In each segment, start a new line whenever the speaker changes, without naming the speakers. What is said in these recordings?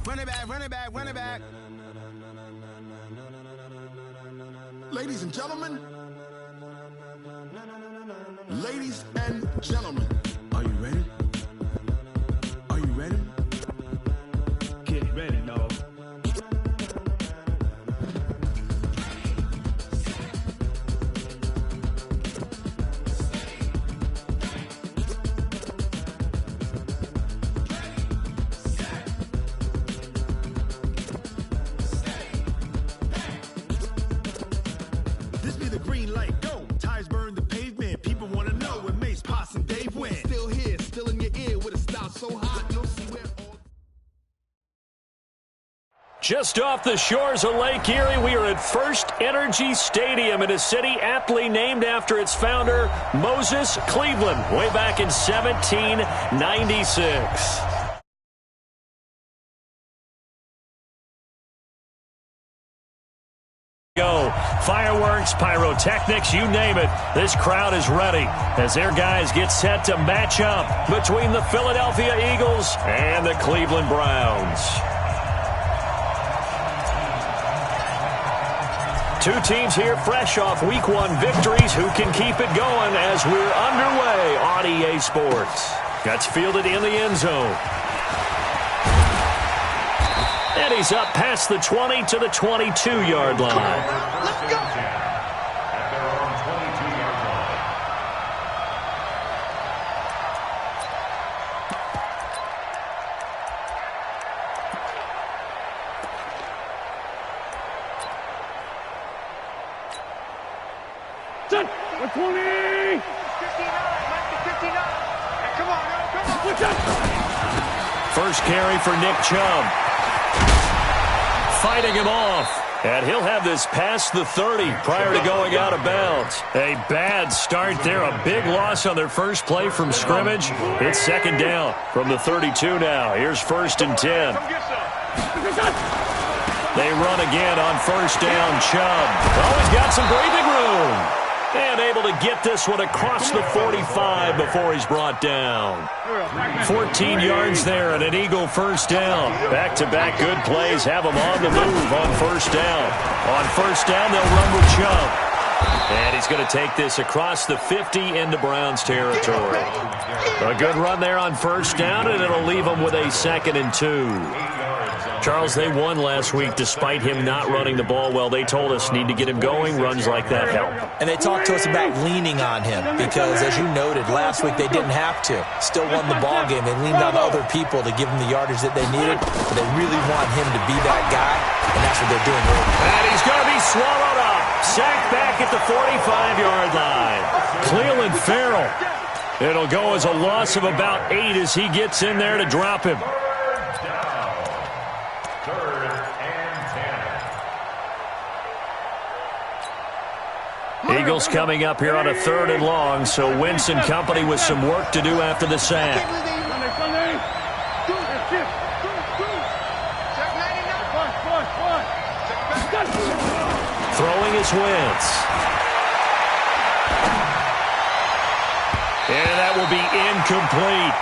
Run it back, run it back, run it back.
Ladies and gentlemen. Ladies and gentlemen. Are you ready? Are you ready?
Get ready, dog.
This be the green light, go. Tires burn the pavement. People want to know where Mace, Poss, and Dave went. Still here, still in your ear with a style so hot, no see where all...
Just off the shores of Lake Erie, we are at First Energy Stadium in a city aptly named after its founder, Moses Cleveland, way back in 1796. Go. Fireworks, pyrotechnics, you name it. This crowd is ready as their guys get set to match up between the Philadelphia Eagles and the Cleveland Browns. Two teams here fresh off Week 1 victories. Who can keep it going as we're underway on EA Sports? That's fielded in the end zone. And he's up past the 20 to the 22-yard line.
Let's go.
Set. 120.
59, come on, come on.
First carry for Nick Chubb. Fighting him off. And he'll have this past the 30 prior to going out of bounds. A bad start there. A big loss on their first play from scrimmage. It's second down from the 32 now. Here's 1st and 10. They run again on first down. Chubb. Oh, he's got some breathing room. And able to get this one across the 45 before he's brought down. 14 yards there and an Eagle first down. Back-to-back good plays have them on the move on first down. On first down, they'll run with Chubb. And he's going to take this across the 50 into Browns territory. A good run there on first down, and it'll leave them with a 2nd and 2. Charles, they won last week despite him not running the ball well. They told us need to get him going. Runs like that help.
And they talked to us about leaning on him because, as you noted, last week they didn't have to. Still won the ball game. They leaned on other people to give them the yardage that they needed. But they really want him to be that guy, and that's what they're doing right now.
And he's going to be swallowed up. Sacked back at the 45-yard line. Cleveland Farrell. It'll go as a loss of about 8 as he gets in there to drop him. Eagles coming up here on a 3rd and long, so Wentz and company with some work to do after the sack. Throwing is Wentz. And that will be incomplete.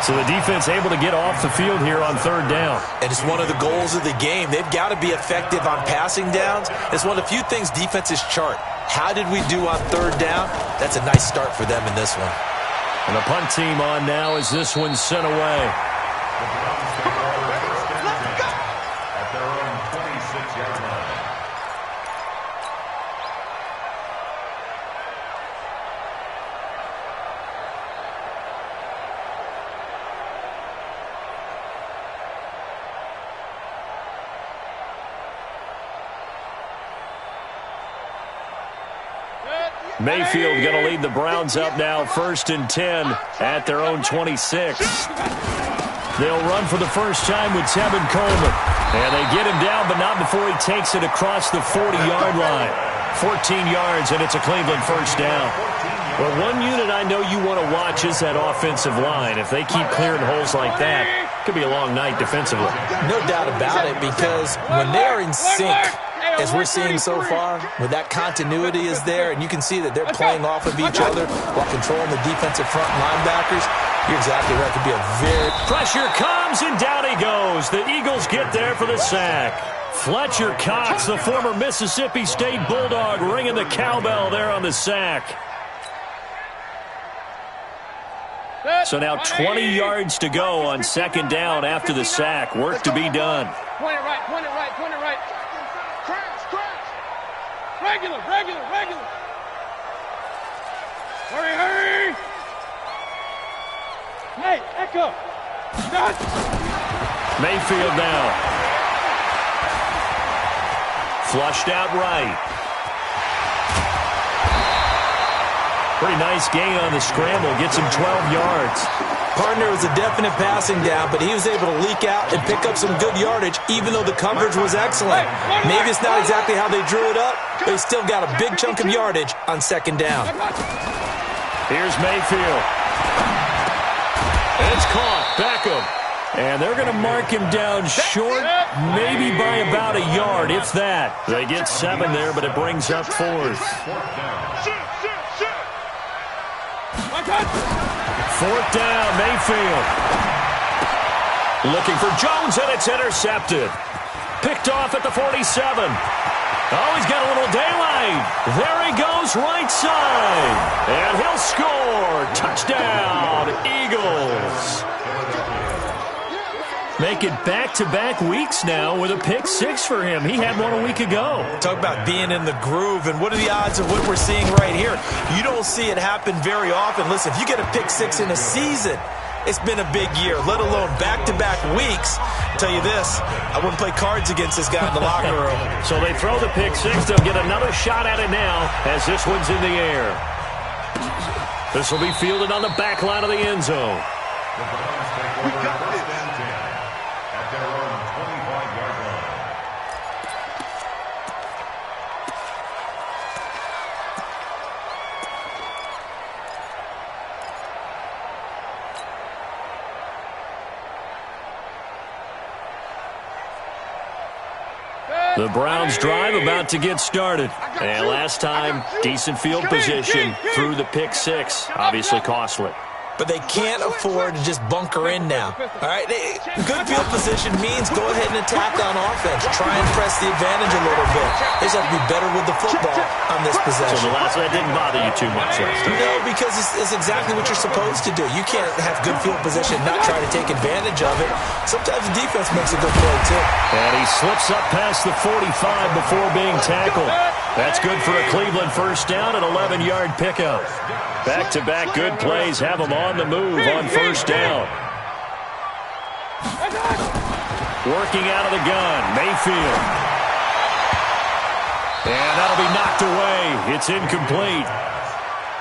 So the defense able to get off the field here on 3rd down.
And it's one of the goals of the game. They've got to be effective on passing downs. It's one of the few things defenses chart. How did we do on 3rd down? That's a nice start for them in this one.
And the punt team on now as this one's sent away.
At their own 26-yard line.
Mayfield going to lead the Browns up now, 1st and 10 at their own 26. They'll run for the first time with Tevin Coleman. And they get him down, but not before he takes it across the 40-yard line. 14 yards, and it's a Cleveland first down. Well, one unit I know you want to watch is that offensive line. If they keep clearing holes like that, it could be a long night defensively.
No doubt about it, because when they're in sync, as we're seeing so far, where that continuity is there, and you can see that they're playing off of each other while controlling the defensive front linebackers, You're exactly right. It could be a very...
Pressure comes, and down he goes. The Eagles get there for the sack. Fletcher Cox, the former Mississippi State Bulldog, ringing the cowbell there on the sack. So now 20 yards to go on second down after the sack. Work to be done.
Point it right, point it right, point it right. Crash. Regular. Hurry. Hey, Echo. Done.
Mayfield now. Flushed out right. Pretty nice gain on the scramble. Gets him 12 yards.
Partner was a definite passing down, but he was able to leak out and pick up some good yardage, even though the coverage was excellent. Maybe it's not exactly how they drew it up, but he still got a big chunk of yardage on second down.
Here's Mayfield. It's caught. Beckham. And they're going to mark him down short, maybe by about a yard, if that. They get 7 there, but it brings up 4th. 4th down, Mayfield. Looking for Jones, and it's intercepted. Picked off at the 47. Oh, he's got a little daylight. There he goes, right side. And he'll score. Touchdown, Eagles. Make it back-to-back weeks now with a pick 6 for him. He had one a week ago.
Talk about being in the groove, and what are the odds of what we're seeing right here? You don't see it happen very often. Listen, if you get a pick 6 in a season, it's been a big year, let alone back-to-back weeks. I'll tell you this, I wouldn't play cards against this guy in the locker room.
So they throw the pick 6. They'll get another shot at it now as this one's in the air. This will be fielded on the back line of the end zone.
We got this. At their own 25-yard line.
The Browns drive about to get started. And last time, decent field position through the pick 6. Obviously costly.
But they can't afford to just bunker in now. All right, good field position means go ahead and attack on offense. Try and press the advantage a little bit. They just have to be better with the football on this possession.
So the last one didn't bother you too much last time.
No, because it's exactly what you're supposed to do. You can't have good field position and not try to take advantage of it. Sometimes the defense makes a good play, too.
And he slips up past the 45 before being tackled. That's good for a Cleveland first down and 11-yard pickup. Back-to-back good plays have them on the move on first down. Working out of the gun, Mayfield. And that'll be knocked away. It's incomplete.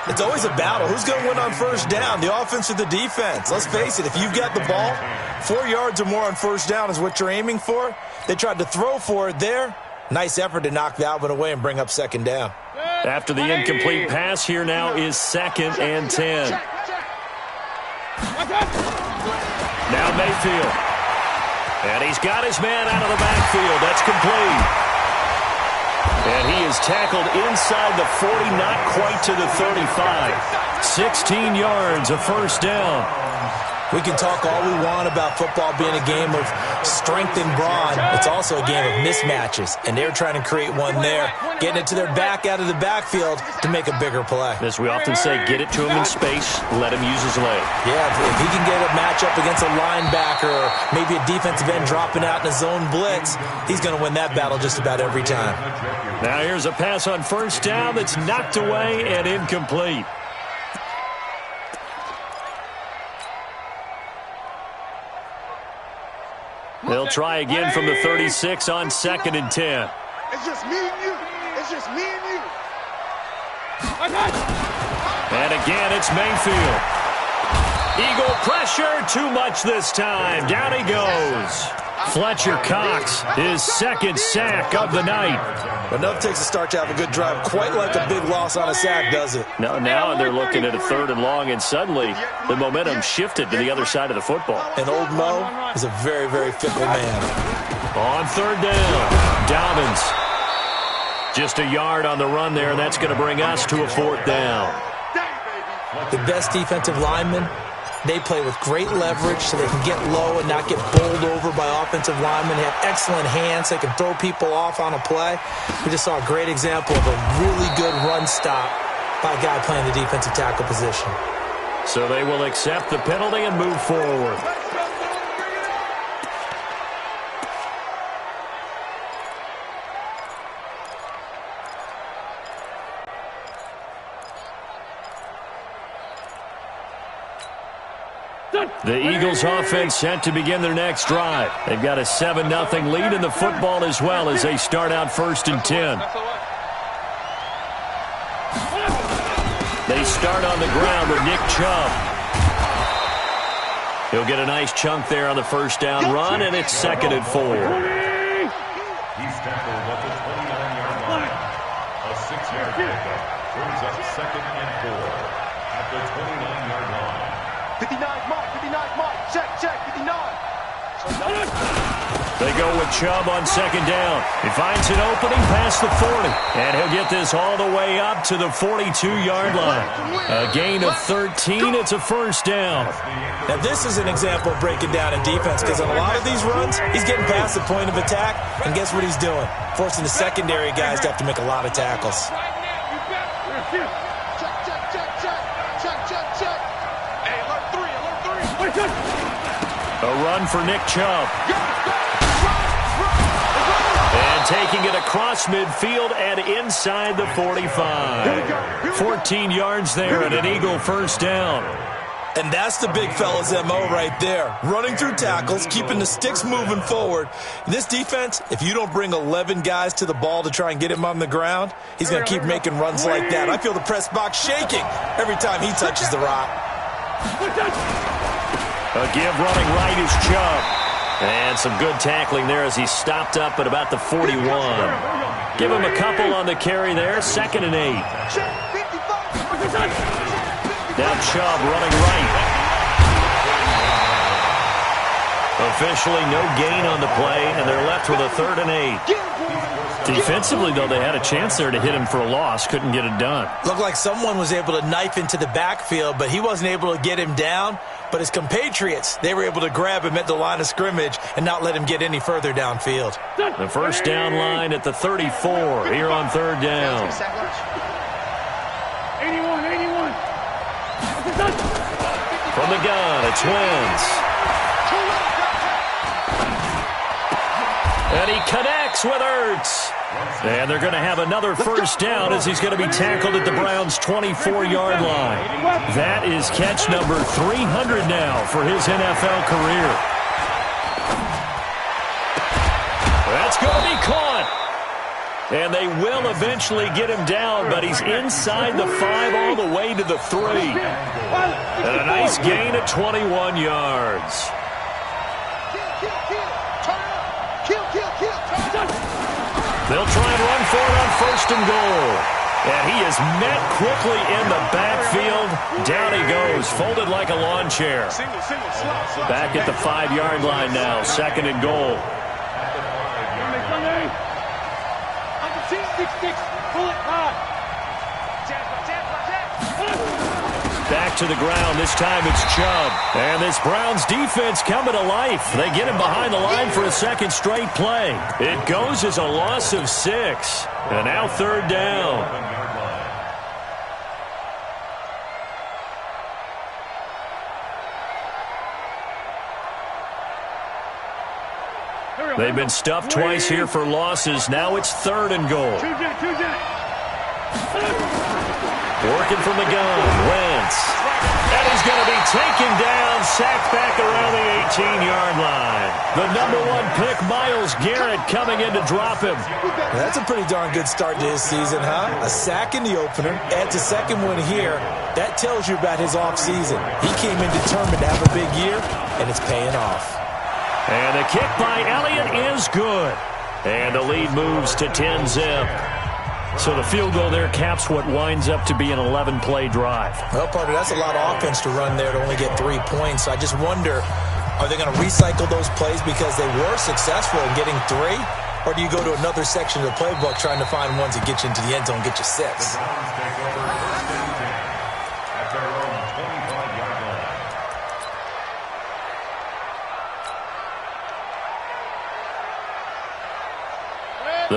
It's always a battle. Who's going to win on first down, the offense or the defense? Let's face it, if you've got the ball, 4 yards or more on first down is what you're aiming for. They tried to throw for it there. Nice effort to knock that one away and bring up second down.
After the incomplete pass, here now is 2nd and 10. Now Mayfield. And he's got his man out of the backfield. That's complete. And he is tackled inside the 40, not quite to the 35. 16 yards, a first down.
We can talk all we want about football being a game of strength and brawn. It's also a game of mismatches, and they're trying to create one there, getting it to their back out of the backfield to make a bigger play.
As we often say, get it to him in space, let him use his leg.
Yeah, if he can get a matchup against a linebacker or maybe a defensive end dropping out in a zone blitz, he's going to win that battle just about every time.
Now here's a pass on first down that's knocked away and incomplete. They'll try again from the 36 on 2nd and 10.
It's just me and you. It's just me and you.
And again, it's Mayfield. Eagle pressure, too much this time. Down he goes. Fletcher Cox, his 2nd sack of the night.
But enough takes a start to have a good drive. Quite like a big loss on a sack, does it?
Now they're looking at a 3rd and long, and suddenly the momentum shifted to the other side of the football.
And old Mo is a very, very fickle man.
On 3rd down, Dobbins. Just a yard on the run there, and that's going to bring us to a 4th down.
The best defensive lineman They play with great leverage so they can get low and not get bowled over by offensive linemen. They have excellent hands. They can throw people off on a play. We just saw a great example of a really good run stop by a guy playing the defensive tackle position.
So they will accept the penalty and move forward. The Eagles offense set to begin their next drive. They've got a 7-0 lead in the football as well as they start out 1st and 10. They start on the ground with Nick Chubb. He'll get a nice chunk there on the first down run, and it's 2nd and 4.
He's tackled at the 29-yard line. A 6-yard pickup brings up 2nd and 4 at the 29-yard line.
59 mark, check, 59.
They go with Chubb on 2nd down. He finds an opening past the 40, and he'll get this all the way up to the 42-yard line. A gain of 13. It's a 1st down.
Now, this is an example of breaking down in defense because on a lot of these runs, he's getting past the point of attack, and guess what he's doing? Forcing the secondary guys to have to make a lot of tackles.
A run for Nick Chubb. And taking it across midfield and inside the 45. 14 yards there and an Eagle 1st down.
And that's the big fella's MO right there. Running through tackles, keeping the sticks moving forward. In this defense, if you don't bring 11 guys to the ball to try and get him on the ground, he's going to keep making runs like that. I feel the press box shaking every time he touches the rock.
A give running right is Chubb. And some good tackling there as he stopped up at about the 41. Give him a couple on the carry there. 2nd and 8. Now Chubb running right. Officially no gain on the play, and they're left with a 3rd and 8. Defensively, though, they had a chance there to hit him for a loss. Couldn't get it done.
Looked like someone was able to knife into the backfield, but he wasn't able to get him down. But his compatriots, they were able to grab him at the line of scrimmage and not let him get any further downfield.
The 1st down line at the 34 here on 3rd down.
81.
From the gun, it's Wentz. And he connects with Ertz. And they're going to have another 1st down as he's going to be tackled at the Browns' 24-yard line. That is catch number 300 now for his NFL career. That's going to be caught. And they will eventually get him down, but he's inside the 5 all the way to the 3. And a nice gain of 21 yards. They'll try and run for it on 1st and goal. And he is met quickly in the backfield. Down he goes, folded like a lawn chair. Back at the 5-yard line now, 2nd and goal. Back to the ground. This time it's Chubb. And this Browns defense coming to life. They get him behind the line for a 2nd straight play. It goes as a loss of 6. And now 3rd down. They've been stuffed twice here for losses. Now it's 3rd and goal. Working from the gun, Wentz. And he's going to be taken down, sacked back around the 18-yard line. The number 1 pick, Myles Garrett, coming in to drop him.
That's a pretty darn good start to his season, huh? A sack in the opener, adds a 2nd one here. That tells you about his offseason. He came in determined to have a big year, and it's paying off.
And the kick by Elliott is good. And the lead moves to 10-zip. So the field goal there caps what winds up to be an 11-play drive.
Well, partner, that's a lot of offense to run there to only get 3 points. I just wonder, are they going to recycle those plays because they were successful in getting 3? Or do you go to another section of the playbook trying to find ones that get you into the end zone and get you 6?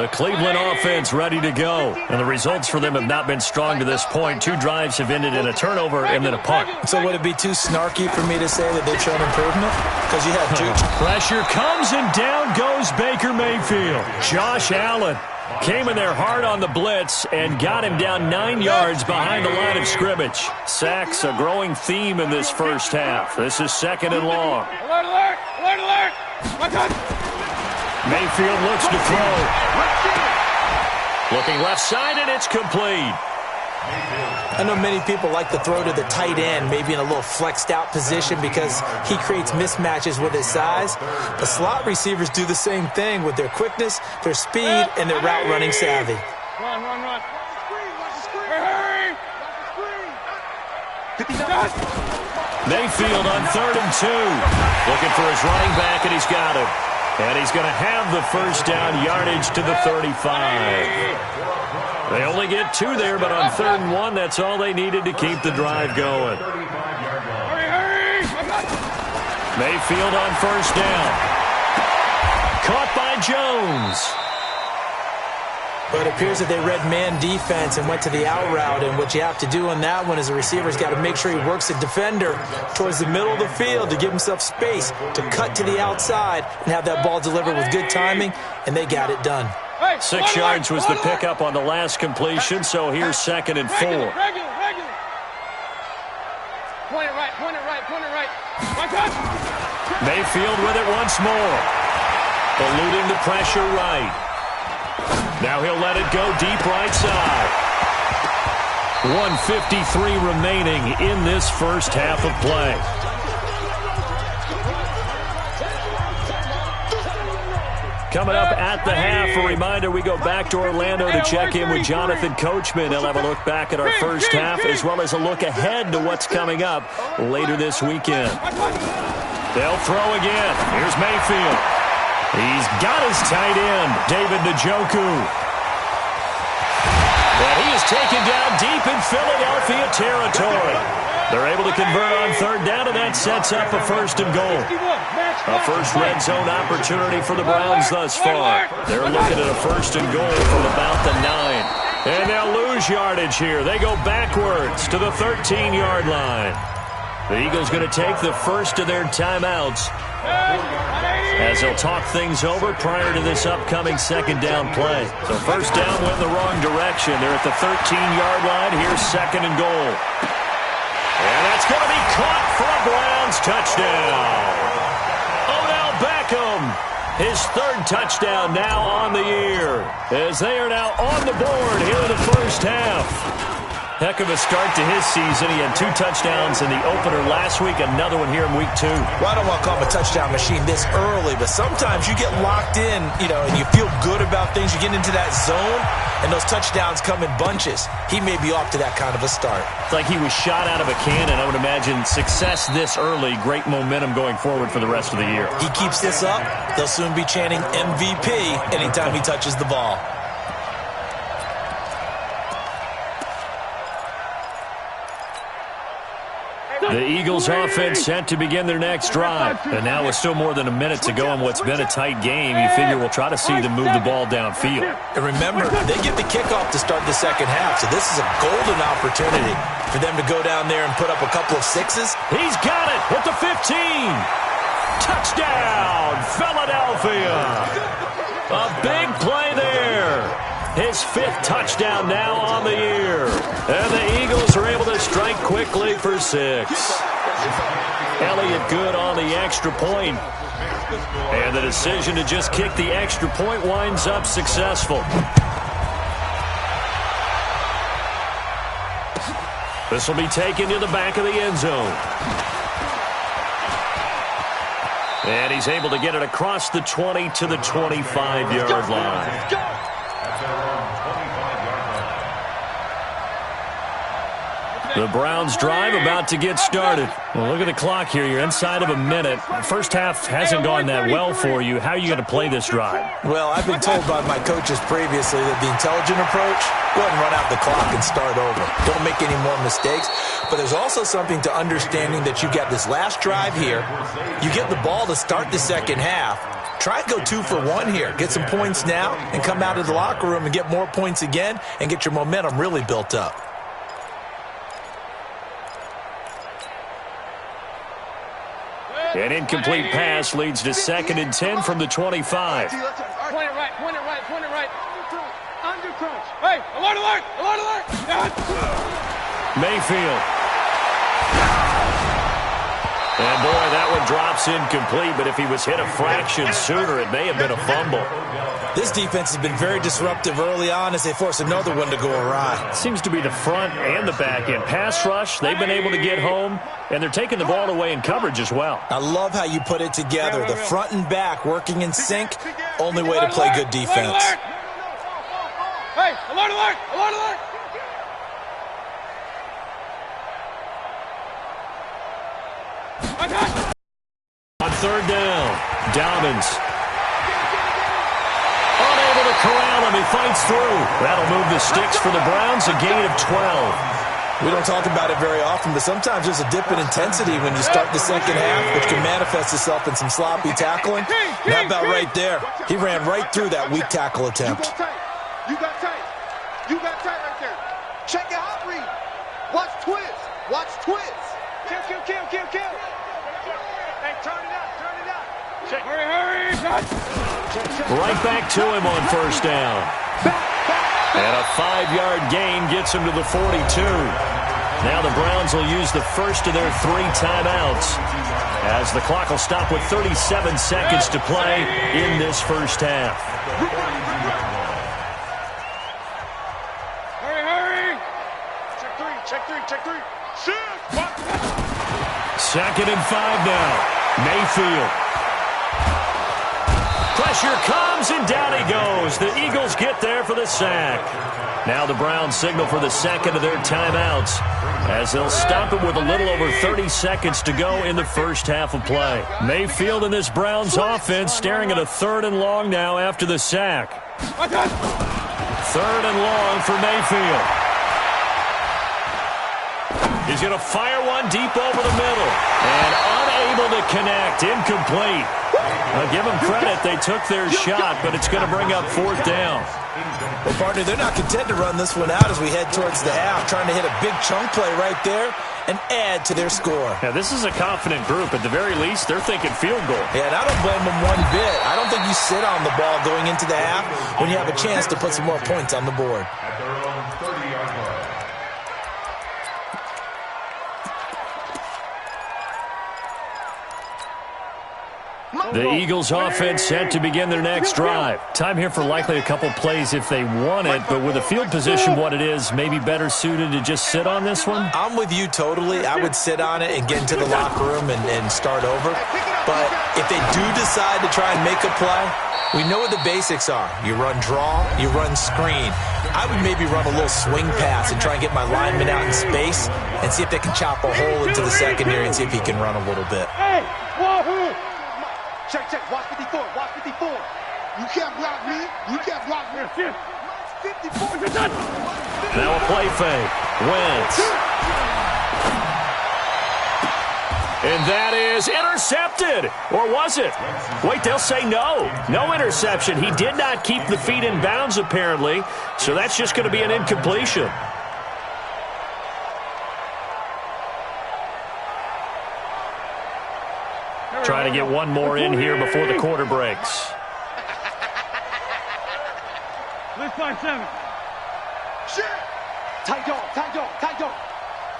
The Cleveland offense ready to go. And the results for them have not been strong to this point. 2 drives have ended in a turnover and then a punt.
So would it be too snarky for me to say that they've shown improvement? Because you had 2.
Pressure comes and down goes Baker Mayfield. Josh Allen came in there hard on the blitz and got him down 9 yards behind the line of scrimmage. Sacks a growing theme in this first half. This is 2nd and long.
Alert, alert, alert, alert. Watch out.
Mayfield looks to throw. Looking left side, and it's complete.
I know many people like to throw to the tight end, maybe in a little flexed out position because he creates mismatches with his size. The slot receivers do the same thing with their quickness, their speed, and their route running savvy.
Run, run, run. Hurry, hurry.
Mayfield on 3rd and 2. Looking for his running back, and he's got him. And he's going to have the first down, yardage to the 35. They only get 2 there, but on 3rd and 1, that's all they needed to keep the drive going.
Hurry, hurry.
Mayfield on 1st down. Caught by Jones.
But it appears that they read man defense and went to the out route, and what you have to do on that one is the receiver's got to make sure he works the defender towards the middle of the field to give himself space to cut to the outside and have that ball delivered with good timing, and they got it done.
6 yards was the pickup on the last completion, so here's 2nd and 4.
Regular. Point it right, point it right, point it right. Watch out.
Mayfield with it once more. Eluding the pressure right. Now he'll let it go deep right side. 1:53 remaining in this first half of play. Coming up at the half, a reminder, we go back to Orlando to check in with Jonathan Coachman. He'll have a look back at our first half as well as a look ahead to what's coming up later this weekend. They'll throw again. Here's Mayfield. He's got his tight end, David Njoku. And he is taken down deep in Philadelphia territory. They're able to convert on 3rd down, and that sets up a 1st and goal. A first red zone opportunity for the Browns thus far. They're looking at a 1st and goal from about the 9. And they'll lose yardage here. They go backwards to the 13-yard line. The Eagles going to take the first of their timeouts as they'll talk things over prior to this upcoming 2nd down play. So 1st down went in the wrong direction. They're at the 13-yard line. Here's 2nd and goal. And that's going to be caught for a Browns touchdown. Odell Beckham, his 3rd touchdown now on the year, as they are now on the board here in the first half. Heck of a start to his season. He had 2 touchdowns in the opener last week, another one here in week 2.
Well, I don't want to call him a touchdown machine this early, but sometimes you get locked in, and you feel good about things. You get into that zone, and those touchdowns come in bunches. He may be off to that kind of a start.
It's like he was shot out of a cannon. I would imagine success this early, great momentum going forward for the rest of the year.
He keeps this up, they'll soon be chanting MVP anytime he touches the ball.
The Eagles offense set to begin their next drive. And now with still more than a minute to go in what's been a tight game, you figure we'll try to see them move the ball downfield.
And remember, they get the kickoff to start the 2nd half, so this is a golden opportunity for them to go down there and put up a couple of 6s.
He's got it at the 15. Touchdown, Philadelphia. A big play there. His 5th touchdown now on the year. And the Eagles are able to strike quickly for 6. Elliott good on the extra point. And the decision to just kick the extra point winds up successful. This will be taken to the back of the end zone. And he's able to get it across the 20 to the 25-yard line. The Browns drive about to get started. Well, look at the clock here. You're inside of a minute. First half hasn't gone that well for you. How are you going to play this drive?
Well, I've been told by my coaches previously that the intelligent approach, go ahead and run out the clock and start over. Don't make any more mistakes. But there's also something to understanding that you got this last drive here. You get the ball to start the 2nd half. Try and go 2 for 1 here. Get some points now and come out of the locker room and get more points again and get your momentum really built up.
An incomplete pass leads to 2nd and 10 from the 25.
Point it right, point it right, point it right. Under crunch. Hey, alert, alert, alert, alert.
Mayfield. And boy, that one drops incomplete, but if he was hit a fraction sooner, it may have been a fumble.
This defense has been very disruptive early on as they force another one to go awry.
Seems to be the front and the back end. Pass rush, they've been able to get home, and they're taking the ball away in coverage as well.
I love how you put it together. The front and back working in sync, only way to play good defense.
Hey, alert, alert, alert, alert.
On 3rd down, Dobbins. Unable to corral him, he fights through. That'll move the sticks for the Browns, a gain of 12.
We don't talk about it very often, but sometimes there's a dip in intensity when you start the second half, which can manifest itself in some sloppy tackling. And how about right there? He ran right through that weak tackle attempt.
You got tight. You got tight right there. Check your hot read. Watch twist. Watch twist.
Kill, kill, kill, kill, kill. Hey, turn it up, turn it up. Check. Hurry, hurry.
Right back to him on 1st down. And a 5-yard gain gets him to the 42. Now the Browns will use the first of their 3 timeouts as the clock will stop with 37 seconds to play in this first half.
Hurry, hurry. Check 3, check 3, check 3. Shoot.
2nd and 5 now. Mayfield. Pressure comes, and down he goes. The Eagles get there for the sack. Now the Browns signal for the second of their timeouts as they'll stop it with a little over 30 seconds to go in the first half of play. Mayfield and this Browns offense staring at a 3rd and long now after the sack. 3rd and long for Mayfield. He's going to fire one deep over the middle and unable to connect. Incomplete. I'll give them credit. They took their shot, but it's going to bring up 4th down.
Well, partner, they're not content to run this one out as we head towards the half, trying to hit a big chunk play right there and add to their score.
Yeah, this is a confident group. At the very least, they're thinking field goal.
Yeah, and I don't blame them one bit. I don't think you sit on the ball going into the half when you have a chance to put some more points on the board.
At their own 30-yard line.
The Eagles offense set to begin their next drive. Time here for likely a couple plays if they want it, but with the field position what it is, maybe better suited to just sit on this one?
I'm with you totally. I would sit on it and get into the locker room and start over. But if they do decide to try and make a play, we know what the basics are. You run draw, you run screen. I would maybe run a little swing pass and try and get my lineman out in space and see if they can chop a hole into the secondary and see if he can run a little bit.
Hey, wahoo!
Check, check. Watch 54. Watch 54. You can't block me. You can't block me. 54.
Now a play fake. Wentz. And that is intercepted. Or was it? Wait, they'll say no. No interception. He did not keep the feet in bounds, apparently. So that's just going to be an incompletion. Trying to get one more in here before the quarter breaks.
Let's 5-7.
Shit. Tight dog, tight dog, tight dog.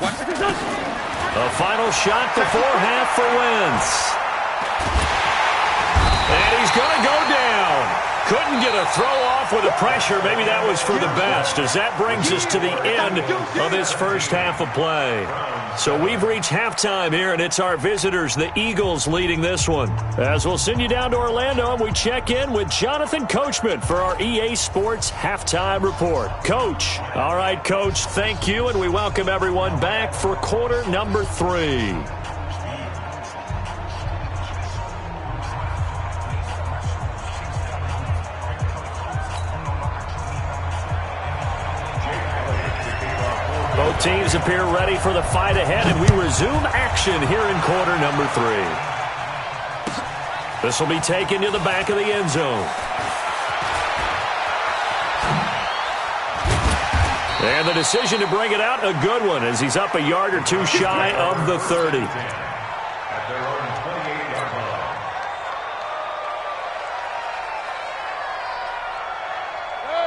Watch the result.
A final shot before half for Wentz. And he's going to go down. Couldn't get a throw off with the pressure. Maybe that was for the best, as that brings us to the end of this first half of play. So we've reached halftime here, and it's our visitors, the Eagles, leading this one. As we'll send you down to Orlando, and we check in with Jonathan Coachman for our EA Sports Halftime Report. Coach. All right, Coach, thank you, and we welcome everyone back for quarter number 3. Both teams appear ready for the fight ahead, and we resume action here in quarter number 3. This will be taken to the back of the end zone. And the decision to bring it out, a good one, as he's up a yard or two shy of the 30.
At their own 28-yard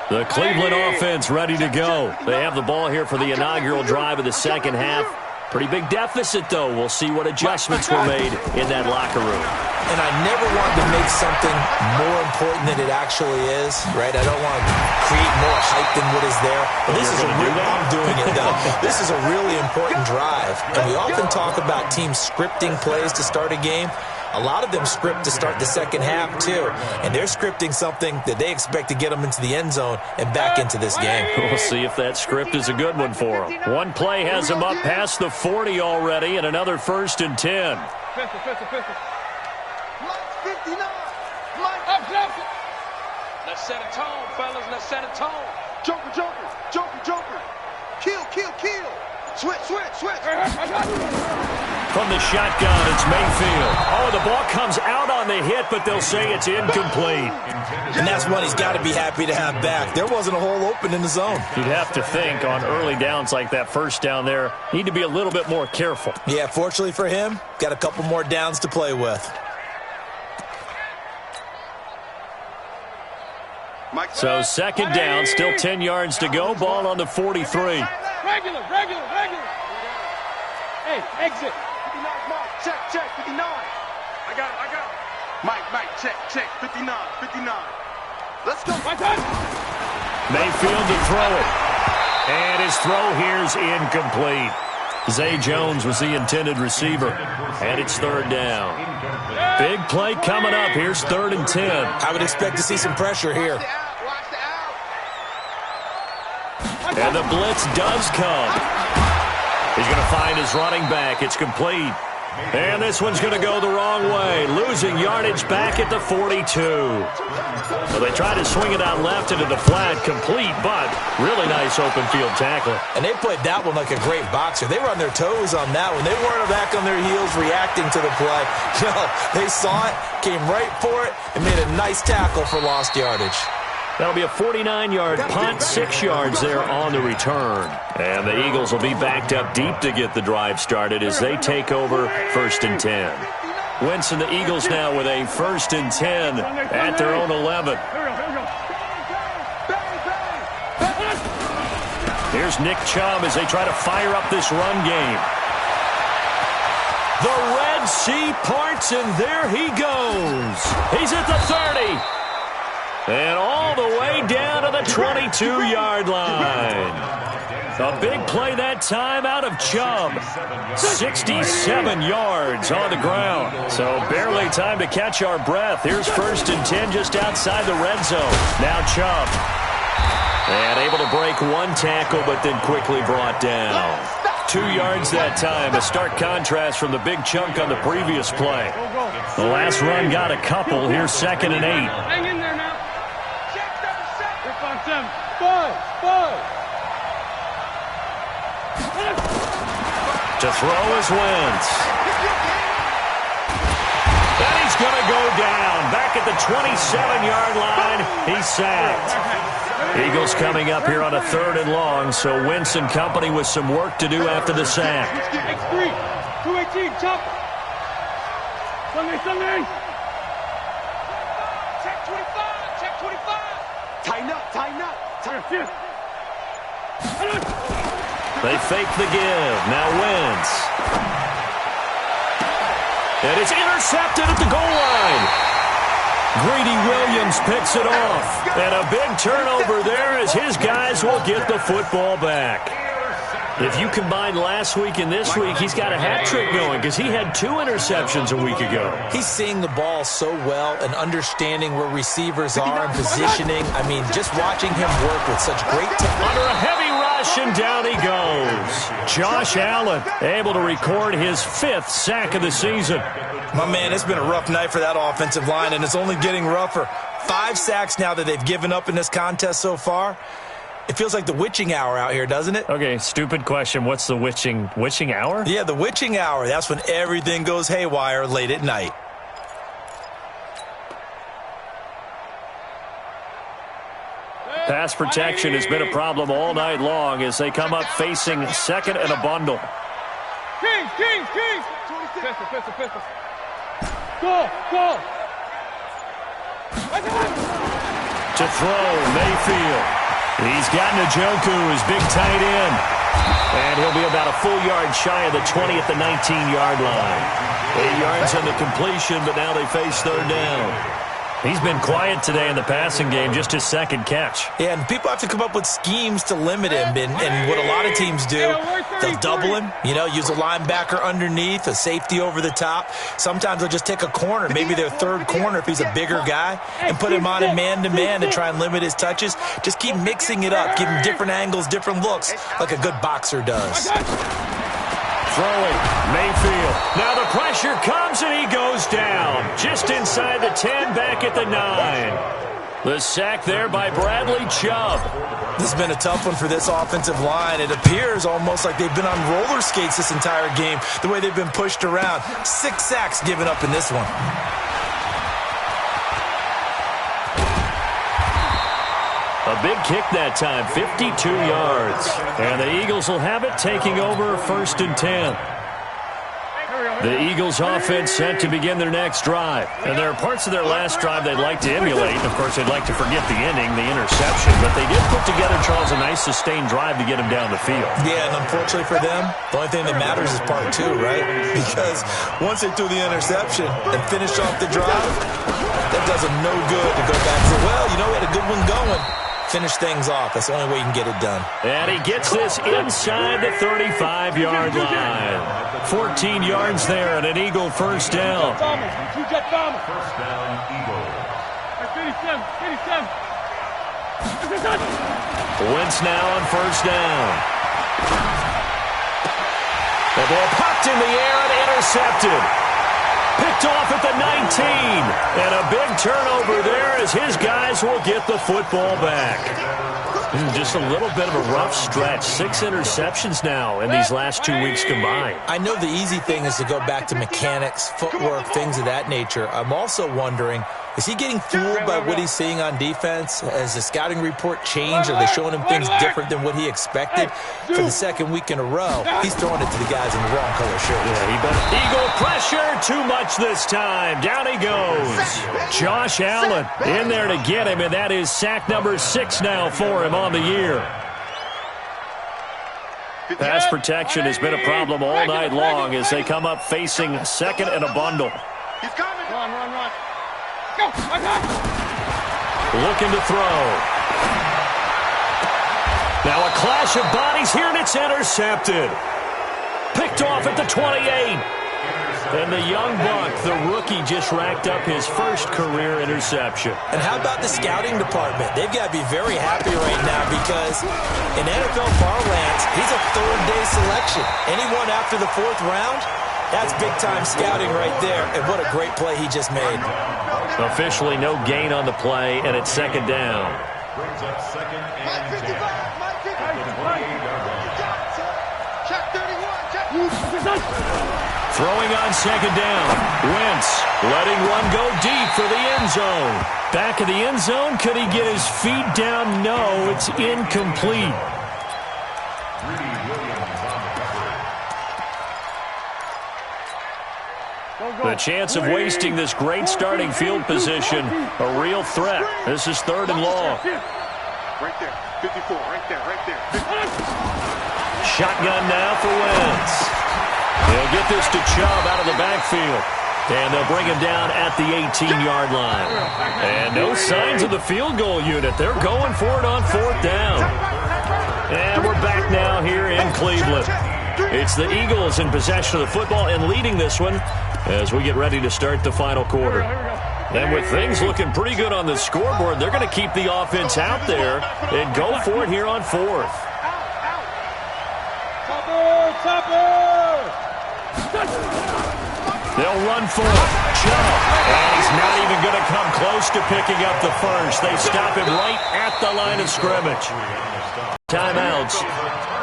line.
The Cleveland offense ready to go. They have the ball here for the inaugural drive of the second half. Pretty big deficit, though. We'll see what adjustments were made in that locker room.
And I never want to make something more important than it actually is, right? I don't want to create more hype than what is there. But this is a real, I'm doing it, though. This is a really important drive. And we often talk about teams scripting plays to start a game. A lot of them script to start the second half, too. And they're scripting something that they expect to get them into the end zone and back into this game.
We'll see if that script is a good one for them. One play has them up past the 40 already, and another 1st and 10.
Pistol.
59.
Up, let's set a tone, fellas. Let's set a tone.
Joker. Kill. Switch.
From the shotgun, it's Mayfield. Oh, the ball comes out on the hit, but they'll say it's incomplete.
And that's one he's got to be happy to have back. There wasn't a hole open in the zone.
You'd have to think on early downs like that first down there, need to be a little bit more careful.
Yeah, fortunately for him, got a couple more downs to play with.
So second down, still 10 yards to go. Ball on the 43.
Regular. Hey, exit.
59, Mark. Check, 59. I got it. Mike, check, 59. Let's go.
My time.
Mayfield to throw it. And his throw here's incomplete. Zay Jones was the intended receiver. And it's 3rd down. Big play coming up. Here's 3rd and 10.
I would expect to see some pressure here.
And the blitz does come. He's going to find his running back. It's complete. And this one's going to go the wrong way. Losing yardage back at the 42. So they try to swing it out left into the flat. Complete, but really nice open field tackling.
And they played that one like a great boxer. They were on their toes on that one. They weren't back on their heels reacting to the play. No, they saw it, came right for it, and made a nice tackle for lost yardage.
That'll be a 49-yard punt, 6 yards there on the return. And the Eagles will be backed up deep to get the drive started as they take over 1st and 10. Wentz and the Eagles now with a 1st and 10 at their own 11. Here's Nick Chubb as they try to fire up this run game. The Red Sea parts, and there he goes. He's at the 30. And all the way down to the 22-yard line. A big play that time out of Chubb. 67 yards on the ground. So barely time to catch our breath. Here's 1st and 10 just outside the red zone. Now Chubb. And able to break one tackle, but then quickly brought down. 2 yards that time. A stark contrast from the big chunk on the previous play. The last run got a couple. Here's 2nd and 8.
Hang in there now. 5.
To throw is Wentz. And he's going to go down. Back at the 27-yard line. He's sacked. Eagles coming up here on a 3rd and long, so Wentz and company with some work to do after the sack.
X3, 218, chop. Sunday. Check 25.
Tighten up.
They fake the give. Now Wentz. And it's intercepted at the goal line. Greedy Williams picks it off. And a big turnover there as his guys will get the football back. If you combine last week and this week, he's got a hat trick going because he had 2 interceptions a week ago.
He's seeing the ball so well and understanding where receivers are and positioning. I mean, just watching him work with such great
Under a heavy rush, and down he goes. Josh Allen able to record his 5th sack of the season.
My man, it's been a rough night for that offensive line, and it's only getting rougher. 5 sacks now that they've given up in this contest so far. It feels like the witching hour out here, doesn't it?
Okay, stupid question. What's the witching hour?
Yeah, the witching hour. That's when everything goes haywire late at night.
Pass protection has been a problem all night long as they come up facing second and a bundle.
Kings! Pistol. Go!
To throw, Mayfield. He's got Njoku, his big tight end. And he'll be about a full yard shy of the 20 at the 19-yard line. 8 yards on the completion, but now they face third down. He's been quiet today in the passing game, just his second catch.
Yeah, and people have to come up with schemes to limit him. And what a lot of teams do, they'll double him, use a linebacker underneath, a safety over the top. Sometimes they'll just take a corner, maybe their third corner if he's a bigger guy, and put him on a man-to-man to try and limit his touches. Just keep mixing it up, give him different angles, different looks, like a good boxer does.
Throwing, Mayfield. Now the pressure comes and he goes down. Just inside the 10, back at the 9. The sack there by Bradley Chubb.
This has been a tough one for this offensive line. It appears almost like they've been on roller skates this entire game, the way they've been pushed around. 6 sacks given up in this one.
A big kick that time, 52 yards. And the Eagles will have it, taking over first and 10. The Eagles offense set to begin their next drive. And there are parts of their last drive they'd like to emulate. Of course, they'd like to forget the inning, the interception. But they did put together, Charles, a nice sustained drive to get him down the field.
Yeah, and unfortunately for them, the only thing that matters is part 2, right? Because once they threw the interception and finished off the drive, that does them no good to go back and say, well, we had a good one going. Finish things off. That's the only way you can get it done.
And he gets this inside the 35-yard line. 14 yards there and an Eagle first down.
First down, Eagle.
Wentz now on first down. The ball popped in the air and intercepted. Picked off at the 19. And a big turnover there as his guys will get the football back. Just a little bit of a rough stretch. 6 interceptions now in these last 2 weeks combined.
I know the easy thing is to go back to mechanics, footwork, things of that nature. I'm also wondering, is he getting fooled by what he's seeing on defense? Has the scouting report changed? Are they showing him things different than what he expected? For the second week in a row, he's throwing it to the guys in the wrong color shirt.
Yeah, he better. Eagle pressure, too much this time. Down he goes. Josh Allen in there to get him, and that is sack number 6 now for him on the year. Pass protection has been a problem all night long as they come up facing second and a bundle.
He's coming.
Run. Go.
Looking to throw. Now a clash of bodies here, and it's intercepted. Picked off at the 28. And the young buck, the rookie, just racked up his first career interception.
And how about the scouting department? They've got to be very happy right now because in NFL parlance, he's a third-day selection. Anyone after the 4th round, that's big-time scouting right there. And what a great play he just made.
Officially no gain on the play, and it's second down.
Brings up second and 10.
Check 31.
Throwing on second down. Wentz letting one go deep for the end zone. Back of the end zone. Could he get his feet down? No, it's incomplete. The chance of wasting this great starting field position, a real threat. This is third and long.
Right there. 54. Right there.
Shotgun now for Wentz. They'll get this to Chubb out of the backfield. And they'll bring him down at the 18-yard line. And no signs of the field goal unit. They're going for it on 4th down. And we're back now here in Cleveland. It's the Eagles in possession of the football and leading this one as we get ready to start the final quarter. And with things looking pretty good on the scoreboard, they're going to keep the offense out there and go for it here on 4th. They'll run for it. Chubb. And he's not even going to come close to picking up the first. They stop him right at the line of scrimmage. Timeouts.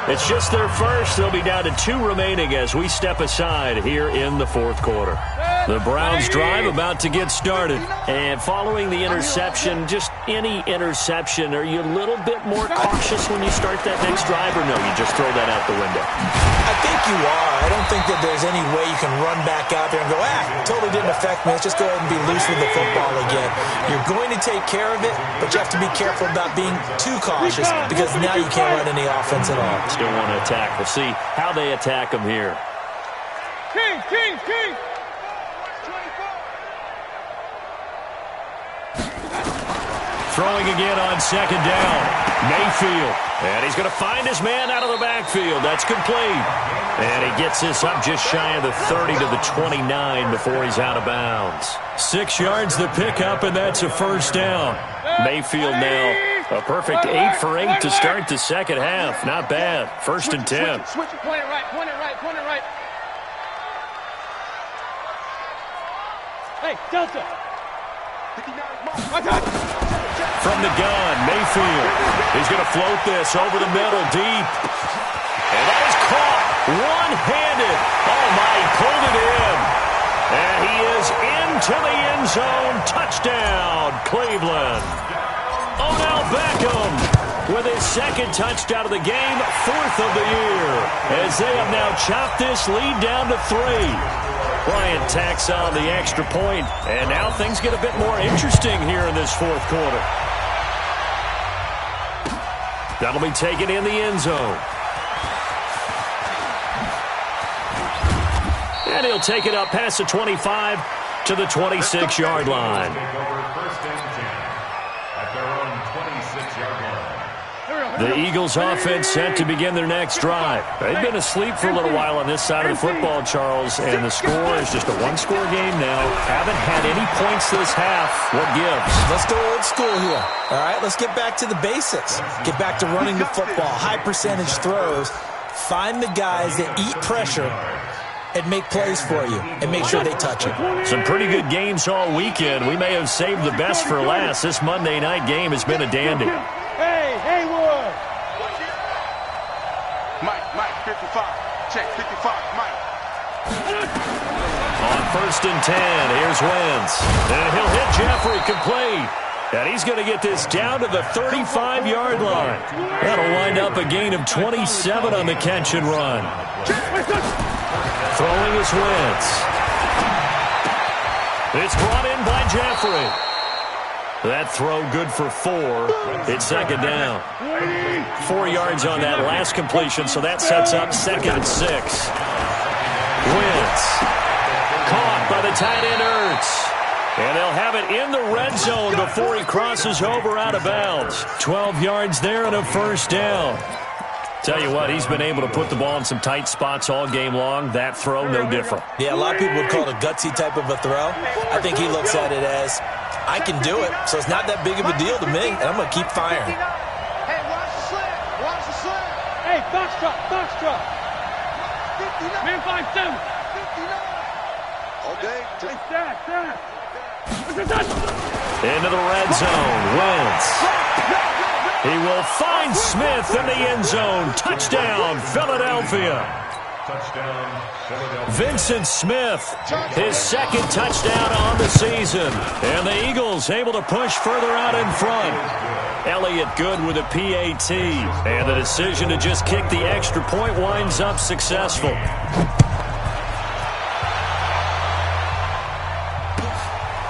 It's just their first. They'll be down to 2 remaining as we step aside here in the 4th quarter. The Browns drive about to get started. And following the interception, just any interception, are you a little bit more cautious when you start that next drive, or no, you just throw that out the window?
I think you are. I don't think that there's any way you can run back out there and go, totally didn't affect me. Let's just go ahead and be loose with the football again. You're going to take care of it, but you have to be careful about being too cautious because now you can't run any offense at all.
Still want to attack. We'll see how they attack them here.
King!
Throwing again on second down. Mayfield. And he's going to find his man out of the backfield. That's complete. And he gets this up just shy of the 30 to the 29 before he's out of bounds. 6 yards the pickup, and that's a first down. Mayfield now a perfect 8 for 8 to start the second half. Not bad. First and 10.
Point it right. Hey, Delta.
From the gun, Mayfield. He's going to float this over the middle, deep. And that is caught one-handed. Oh, my, he pulled it in. And he is into the end zone. Touchdown, Cleveland. Odell Beckham with his second touchdown of the game, 4th of the year. As they have now chopped this lead down to 3. Bryant tacks on the extra point, and now things get a bit more interesting here in this 4th quarter. That'll be taken in the end zone. And he'll take it up past the 25 to the 26-yard line. The Eagles offense set to begin their next drive. They've been asleep for a little while on this side of the football, Charles, and the score is just a one-score game now. Haven't had any points this half. What gives?
Let's go old school here. All right, let's get back to the basics. Get back to running the football, high percentage throws. Find the guys that eat pressure and make plays for you and make sure they touch it.
Some pretty good games all weekend. We may have saved the best for last. This Monday night game has been a dandy.
Hey, Haywood.
Mike, 55. Check, 55, Mike.
On 1st and 10, here's Wentz. And he'll hit Jeffrey complete. And he's going to get this down to the 35-yard line. That'll wind up a gain of 27 on the catch and run. Throwing is Wentz. It's brought in by Jeffrey. That throw good for 4. It's second down. 4 yards on that last completion, so that sets up 2nd and 6. Wentz. Caught by the tight end Ertz. And they'll have it in the red zone before he crosses over out of bounds. 12 yards there and a first down. Tell you what, he's been able to put the ball in some tight spots all game long. That throw, no different.
Yeah, a lot of people would call it a gutsy type of a throw. I think he looks at it as, I can do it, so it's not that big of a deal to me, and I'm going to keep firing.
Hey, watch the slant. Watch the slant.
Hey, box truck.
59.
Man, 5-7.
59. All day.
Hey,
Into the red zone. Wentz. He will find Smith in the end zone. Touchdown, Philadelphia. Vincent Smith, his second touchdown on the season. And the Eagles able to push further out in front. Elliott good with a PAT. And the decision to just kick the extra point winds up successful.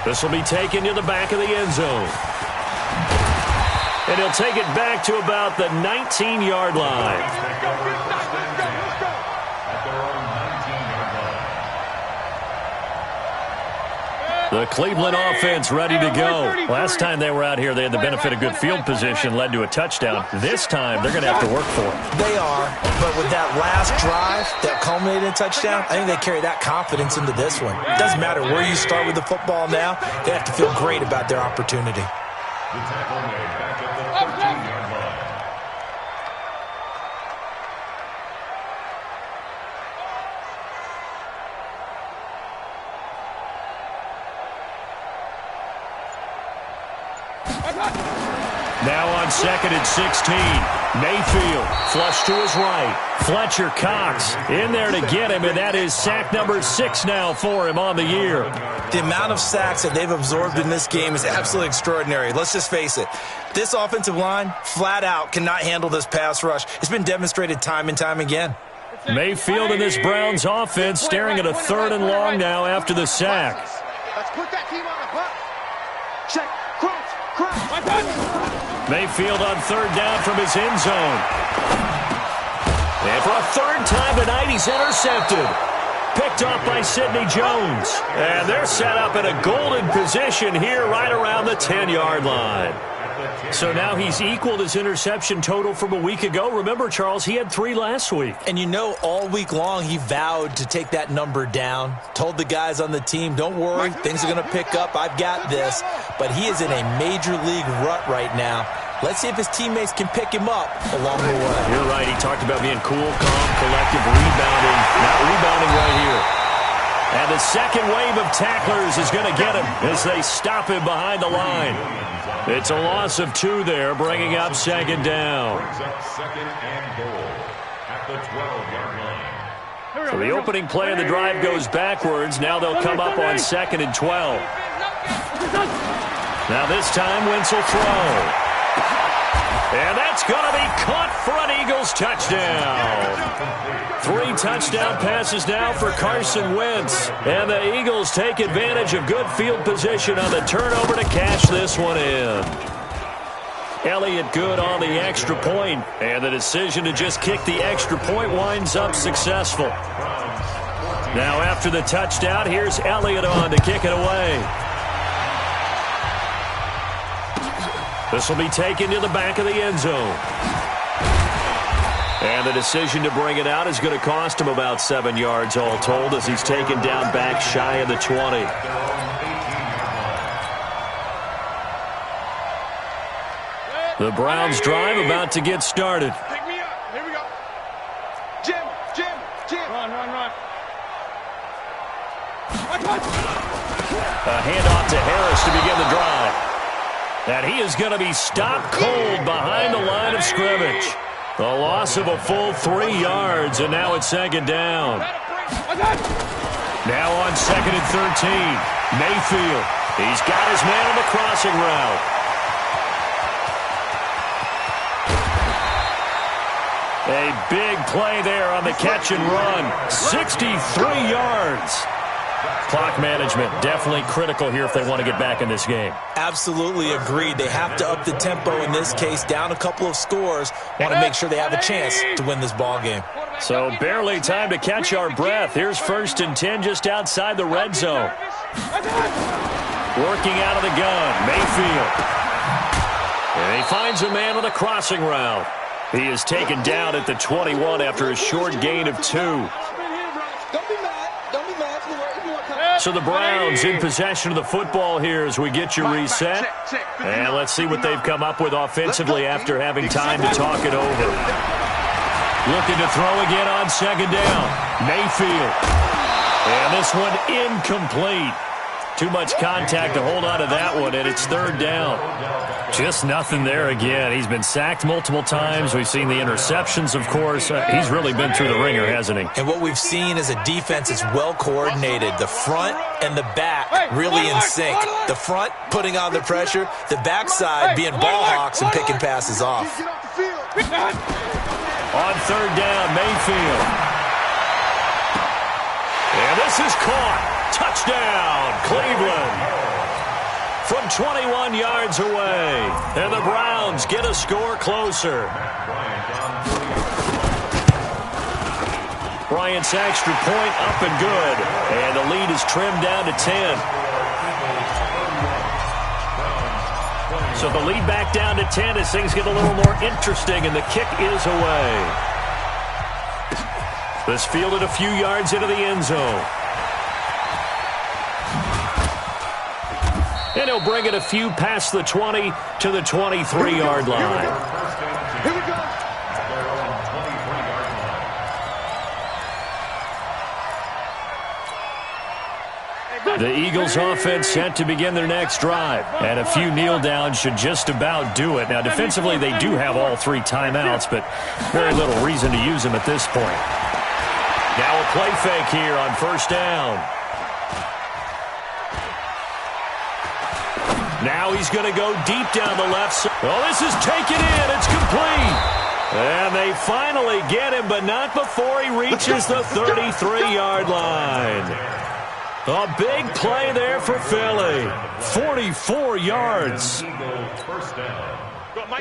This will be taken to the back of the end zone. And he'll take it back to about the 19-yard line. The Cleveland offense ready to go. Last time they were out here, they had the benefit of good field position, led to a touchdown. This time, they're going to have to work for it.
They are, but with that last drive that culminated in a touchdown, I think they carry that confidence into this one. It doesn't matter where you start with the football now. They have to feel great about their opportunity.
The tackle made back at the 13-yard line.
Now on 2nd and 16. Mayfield, flush to his right. Fletcher Cox in there to get him, and that is sack number 6 now for him on the year.
The amount of sacks that they've absorbed in this game is absolutely extraordinary. Let's just face it. This offensive line, flat out, cannot handle this pass rush. It's been demonstrated time and time again.
Mayfield in this Browns offense staring at a 3rd and long now after the sack.
Let's put that team on the butt. Check. Crunch.
Mayfield on 3rd down from his end zone. And for a 3rd time tonight, he's intercepted. Picked off by Sidney Jones. And they're set up in a golden position here right around the 10-yard line. So now he's equaled his interception total from a week ago. Remember, Charles, he had 3 last week.
And you know, all week long he vowed to take that number down. Told the guys on the team, don't worry, things are going to pick up. I've got this. But he is in a major league rut right now. Let's see if his teammates can pick him up along the way.
You're right. He talked about being cool, calm, collective, rebounding. Not rebounding right here. And the second wave of tacklers is going to get him as they stop him behind the line. It's a loss of 2 there, bringing up 2nd down.
Second and goal at the 12-yard line.
So the opening play of the drive goes backwards. Now they'll come up on 2nd and 12. Now this time, Wentz will throw. And that's going to be caught for an Eagles touchdown. 3 touchdown passes now for Carson Wentz. And the Eagles take advantage of good field position on the turnover to cash this one in. Elliott good on the extra point. And the decision to just kick the extra point winds up successful. Now after the touchdown, here's Elliott on to kick it away. This will be taken to the back of the end zone. And the decision to bring it out is going to cost him about 7 yards all told as he's taken down back shy of the 20. The Browns drive about to get started.
Pick me up. Here we go. Jim.
Run.
A handoff to Harris to begin the drive. And he is going to be stopped cold behind the line of scrimmage. The loss of a full 3 yards, and now it's 2nd down. Now on 2nd and 13. Mayfield. He's got his man on the crossing route. A big play there on the catch and run. 63 yards. Clock management definitely critical here if they want to get back in this game.
Absolutely agreed. They have to up the tempo in this case, down a couple of scores. Want to make sure they have a chance to win this ball game.
So barely time to catch our breath. Here's 1st and 10 just outside the red zone. Working out of the gun, Mayfield. And he finds a man on the crossing route. He is taken down at the 21 after a short gain of 2. So the Browns in possession of the football here as we get you reset. And let's see what they've come up with offensively after having time to talk it over. Looking to throw again on 2nd down. Mayfield. And this one incomplete. Too much contact to hold on to that one, and it's 3rd down. Just nothing there again. He's been sacked multiple times. We've seen the interceptions, of course. He's really been through the ringer, hasn't he?
And what we've seen is a defense that's well coordinated. The front and the back really in sync. The front putting on the pressure. The backside being ball hawks and picking passes off.
On 3rd down, Mayfield. And this is caught. Touchdown, Cleveland. From 21 yards away. And the Browns get a score closer. Bryant's extra point up and good. And the lead is trimmed down to 10. So the lead back down to 10 as things get a little more interesting, and the kick is away. This fielded a few yards into the end zone. And he'll bring it a few past the 20 to the 23-yard line.
Here we go. Hey,
The Eagles offense set to begin their next drive. And a few kneel downs should just about do it. Now, defensively, they do have all 3 timeouts, but very little reason to use them at this point. Now a play fake here on first down. Now he's going to go deep down the left side. Oh, this is taken in. It's complete. And they finally get him, but not before he reaches the 33-yard line. A big play there for Philly. 44 yards.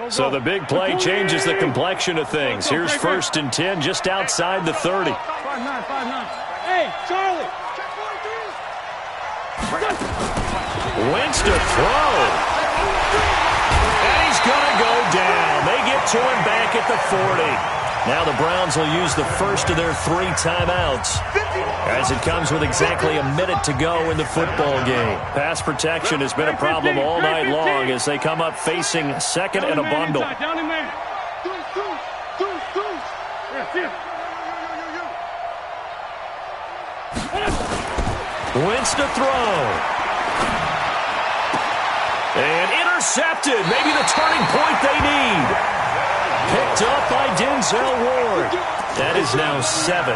So the big play changes the complexion of things. Here's 1st and 10 just outside the 30.
5-9. Hey, Charlie.
Wentz to throw. And he's going to go down. They get to him back at the 40. Now the Browns will use the first of their 3 timeouts as it comes with exactly a minute to go in the football game. Pass protection has been a problem all night long as they come up facing 2nd and a bundle. Wentz to throw. And intercepted. Maybe the turning point they need. Picked up by Denzel Ward. That is now 7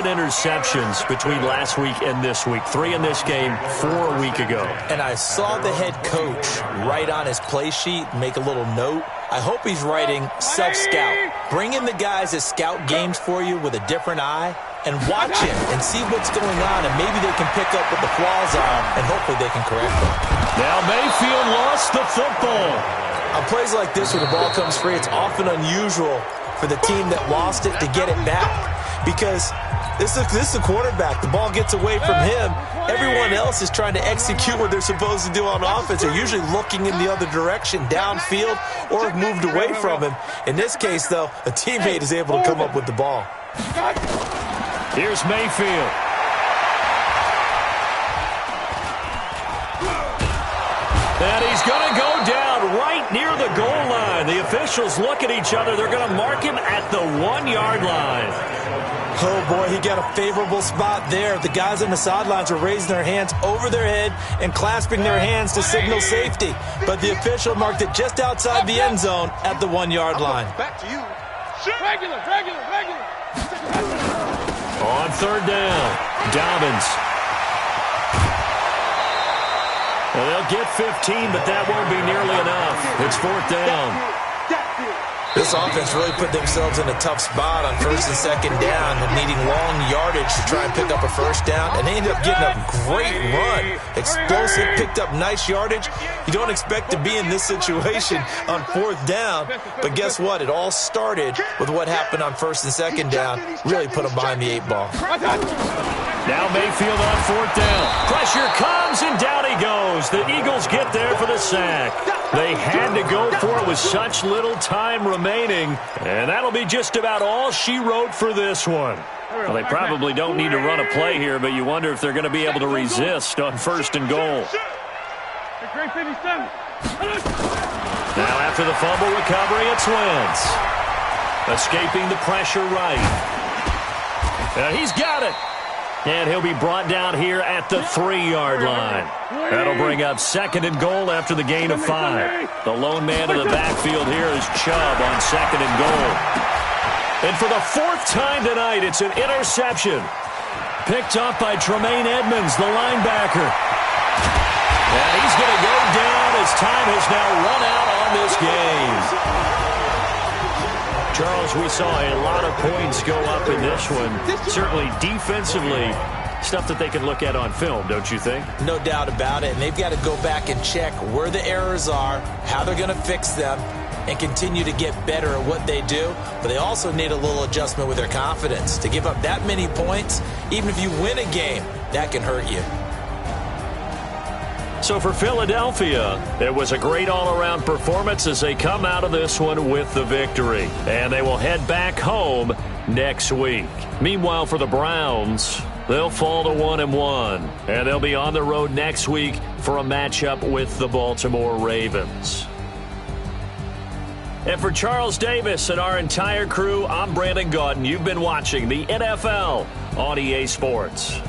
interceptions between last week and this week. 3 in this game, 4 a week ago.
And I saw the head coach write on his play sheet, make a little note. I hope he's writing self-scout. Bring in the guys that scout games for you with a different eye and watch it and see what's going on, and maybe they can pick up what the flaws are, and hopefully they can correct them.
Now Mayfield lost the football.
On plays like this where the ball comes free, it's often unusual for the team that lost it to get it back because this is the quarterback. The ball gets away from him. Everyone else is trying to execute what they're supposed to do on offense. They're usually looking in the other direction, downfield, or have moved away from him. In this case, though, a teammate is able to come up with the ball.
Here's Mayfield. And he's going to go down right near the goal line. The officials look at each other. They're going to mark him at the 1-yard line.
Oh, boy, he got a favorable spot there. The guys on the sidelines are raising their hands over their head and clasping their hands to signal safety. But the official marked it just outside the end zone at the 1-yard line.
Back to you.
Regular.
On 3rd down, Dobbins. Well, they'll get 15, but that won't be nearly enough. It's 4th down.
This offense really put themselves in a tough spot on 1st and 2nd down and needing long yardage to try and pick up a 1st down, and they ended up getting a great run. Explosive, picked up nice yardage. You don't expect to be in this situation on 4th down, but guess what? It all started with what happened on 1st and 2nd down. Really put them behind the 8 ball.
Now Mayfield on 4th down. Pressure comes, and down he goes. The Eagles get there for the sack. They had to go for it with such little time remaining, and that'll be just about all she wrote for this one. Well, they probably don't need to run a play here, but you wonder if they're going to be able to resist on 1st and goal. Now after the fumble recovery, it's Wentz. Escaping the pressure right. He's got it. And he'll be brought down here at the 3-yard line. That'll bring up 2nd and goal after the gain of 5. The lone man in the backfield here is Chubb on 2nd and goal. And for the 4th time tonight, it's an interception. Picked up by Tremaine Edmonds, the linebacker. And he's going to go down as time has now run out on this game. Charles, we saw a lot of points go up in this one. Certainly defensively, stuff that they can look at on film, don't you think?
No doubt about it. And they've got to go back and check where the errors are, how they're going to fix them, and continue to get better at what they do. But they also need a little adjustment with their confidence. To give up that many points, even if you win a game, that can hurt you.
So for Philadelphia, it was a great all-around performance as they come out of this one with the victory. And they will head back home next week. Meanwhile, for the Browns, they'll fall to 1-1. And they'll be on the road next week for a matchup with the Baltimore Ravens. And for Charles Davis and our entire crew, I'm Brandon Gaudin. You've been watching the NFL on EA Sports.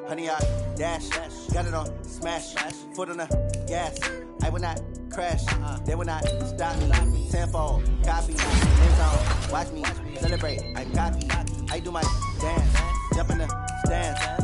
Honey, I dash. Got it on smash. Foot on the gas. I will not crash. They will not stop me. Tenfold, copy. End zone. Watch me celebrate. I'm cocky. I do my dance. Jump in the stands.